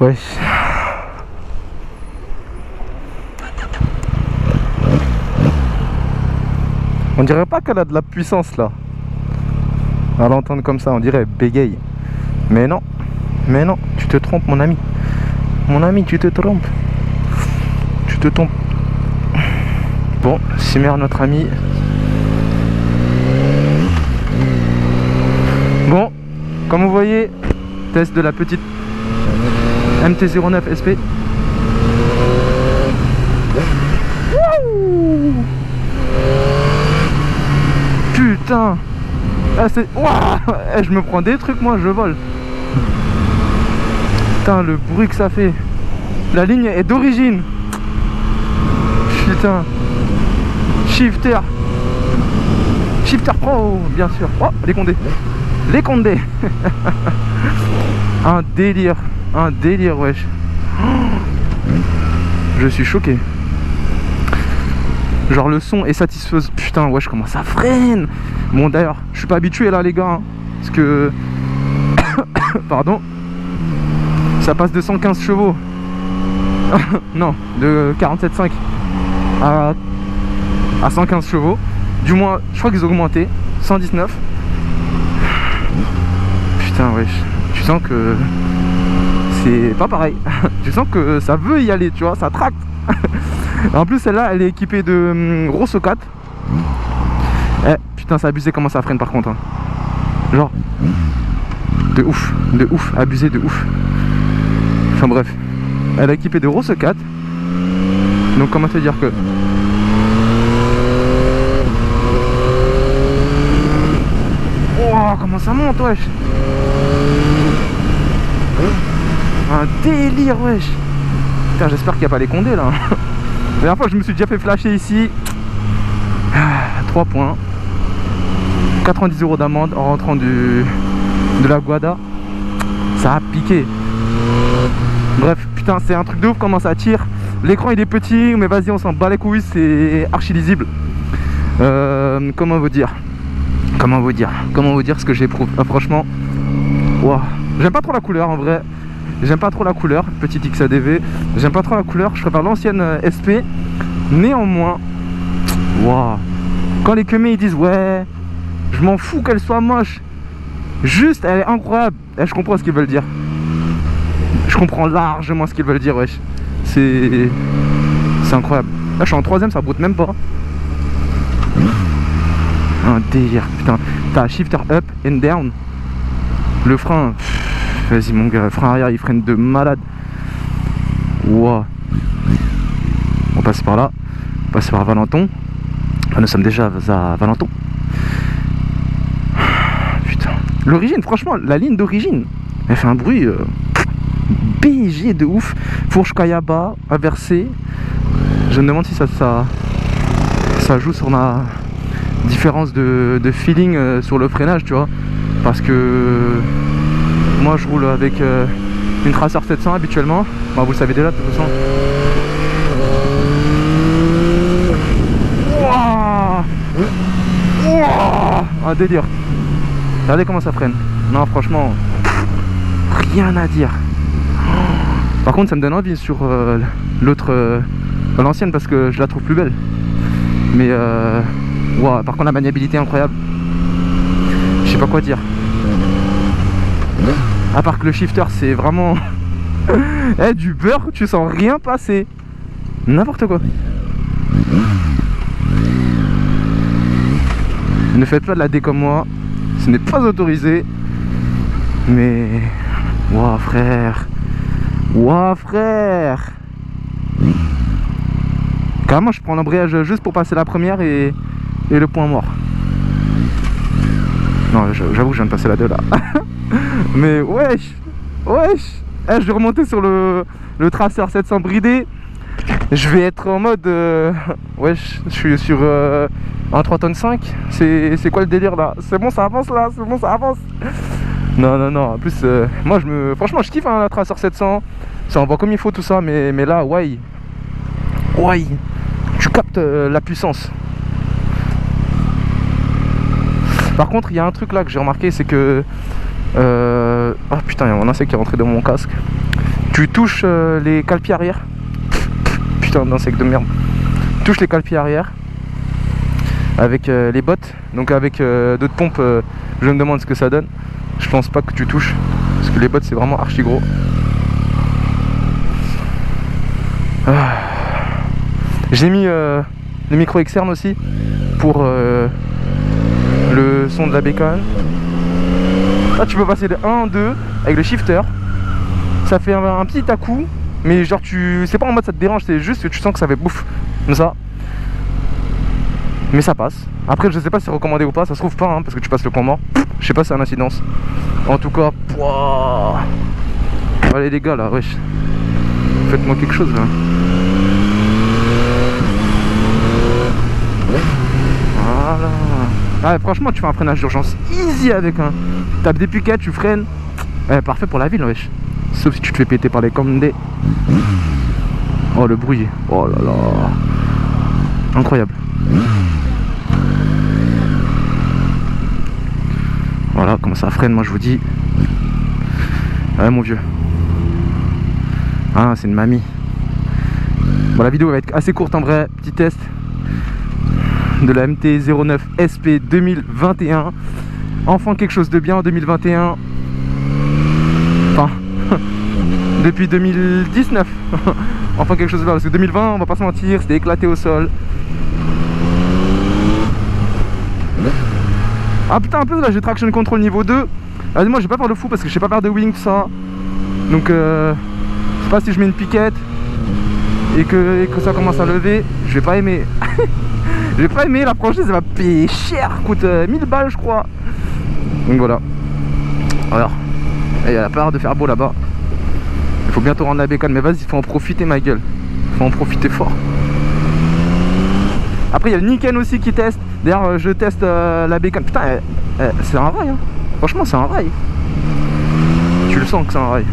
Ouais. On dirait pas qu'elle a de la puissance là. À l'entendre comme ça, on dirait bégaye. Mais non, tu te trompes mon ami. Mon ami, tu te trompes. Tu te trompes. Bon, Simer notre ami. Bon, comme vous voyez, test de la petite MT-09 SP. Wouh! Putain! Ah, c'est... Ouah! Je me prends des trucs, moi, je vole. Putain, le bruit que ça fait. La ligne est d'origine. Putain. Shifter. Shifter Pro, bien sûr. Oh, les condés. Les condés. Un délire, wesh. Je suis choqué. Genre le son est satisfaisant. Putain, wesh, comment ça freine. Bon, d'ailleurs, je suis pas habitué là, les gars, hein, parce que... Pardon. Ça passe de 115 chevaux. Non, de 47,5 à 115 chevaux. Du moins, je crois qu'ils ont augmenté. 119. Putain, wesh. Tu sens que c'est pas pareil. Tu sens que ça veut y aller, tu vois, ça tracte. En plus, celle-là, elle est équipée de Rosso 4. Eh, putain, c'est abusé comment ça freine par contre. Hein. Genre, de ouf, abusé de ouf. Enfin bref, elle est équipée de Rosso 4. Donc, comment te dire que... Oh, comment ça monte, wesh. Un délire, wesh. Putain, j'espère qu'il n'y a pas les condés là. La dernière fois, je me suis déjà fait flasher ici. 3 points. 90 € d'amende en rentrant de la Guada. Ça a piqué. Bref, putain, c'est un truc de ouf comment ça tire. L'écran il est petit, mais vas-y, on s'en bat les couilles, c'est archi lisible. Comment vous dire ce que j'éprouve. Franchement, wow. J'aime pas trop la couleur en vrai. J'aime pas trop la couleur, petite XADV. J'aime pas trop la couleur, je préfère l'ancienne SP. Néanmoins, wow. Quand les queumés ils disent ouais, je m'en fous qu'elle soit moche. Juste, elle est incroyable. Et je comprends ce qu'ils veulent dire. Je comprends largement ce qu'ils veulent dire, wesh. C'est incroyable. Là, je suis en 3ème, ça broute même pas. Un délire, putain. T'as shifter up and down. Le frein, vas-y mon gars, le frein arrière il freine de malade. Wow. On passe par là. On passe par Valenton. Ah, nous sommes déjà à Valenton. Putain. L'origine, franchement, la ligne d'origine, elle fait un bruit BG de ouf. Fourche Kayaba, inversé. Je me demande si ça joue sur ma différence de feeling sur le freinage, tu vois. Parce que moi je roule avec une Tracer 700 habituellement. Bah, vous le savez déjà de toute façon. Un délire. Regardez comment ça freine. Non, franchement, rien à dire. Par contre, ça me donne envie sur l'autre, l'ancienne, parce que je la trouve plus belle. Mais wow, par contre, la maniabilité est incroyable. Je sais pas quoi dire. À part que le shifter, c'est vraiment du beurre, tu sens rien passer. N'importe quoi. Ne faites pas de la dé comme moi, ce n'est pas autorisé. Mais ouah frère, carrément je prends l'embrayage juste pour passer la première et le point mort. Non, j'avoue que je viens de passer la 2 là. Mais wesh, je vais remonter sur le Tracer 700 bridé. Je vais être en mode wesh, je suis sur un 3 tonnes 5. C'est quoi le délire là? C'est bon, ça avance là, c'est bon, ça avance. Non, en plus moi franchement je kiffe hein, la Tracer 700. Ça envoie comme il faut tout ça, mais là ouais, tu captes la puissance. Par contre il y a un truc là que j'ai remarqué, c'est que oh putain, il y a mon insecte qui est rentré dans mon casque. Tu touches les cale-pieds arrière. Putain, non, sec de merde. Touche les cale-pieds arrière avec les bottes. Donc avec d'autres pompes, je me demande ce que ça donne. Je pense pas que tu touches parce que les bottes c'est vraiment archi gros. J'ai mis le micro externe aussi pour le son de la bécane. Là tu peux passer de 1 en 2 avec le shifter. Ça fait un petit à-coup, mais genre c'est pas en mode ça te dérange, c'est juste que tu sens que ça fait bouffe comme ça. Mais ça passe. Après je sais pas si c'est recommandé ou pas, ça se trouve pas hein, parce que tu passes le point mort. Je sais pas si c'est un incidence. En tout cas, pouah. Allez les gars là, wesh. Faites-moi quelque chose là. Voilà. Ah, franchement tu fais un freinage d'urgence easy avec un. Tape des piquettes, tu freines. Parfait pour la ville wesh. Sauf si tu te fais péter par les Condé. Oh le bruit. Oh là là. Incroyable. Voilà comment ça freine, moi je vous dis. Ouais mon vieux. Ah c'est une mamie. Bon la vidéo va être assez courte en vrai. Petit test de la MT-09 SP 2021. Enfin quelque chose de bien en 2021. Enfin depuis 2019. Enfin quelque chose de bien parce que 2020 on va pas se mentir, c'était éclaté au sol. Ah putain un peu là j'ai traction control niveau 2. Ah, moi je vais pas faire le fou parce que je sais pas faire de wing tout ça. Donc je sais pas si je mets une piquette et que ça commence à lever, je vais pas aimer. Je vais pas aimer, la franchise elle va payer cher, coûte 1000 balles je crois. Donc voilà. Alors, il y a la part de faire beau là-bas. Il faut bientôt rendre la bécane, mais vas-y, il faut en profiter ma gueule. Il faut en profiter fort. Après il y a le Niken aussi qui teste. D'ailleurs je teste la bécane. Putain c'est un rail hein. Franchement c'est un rail. Tu le sens que c'est un rail.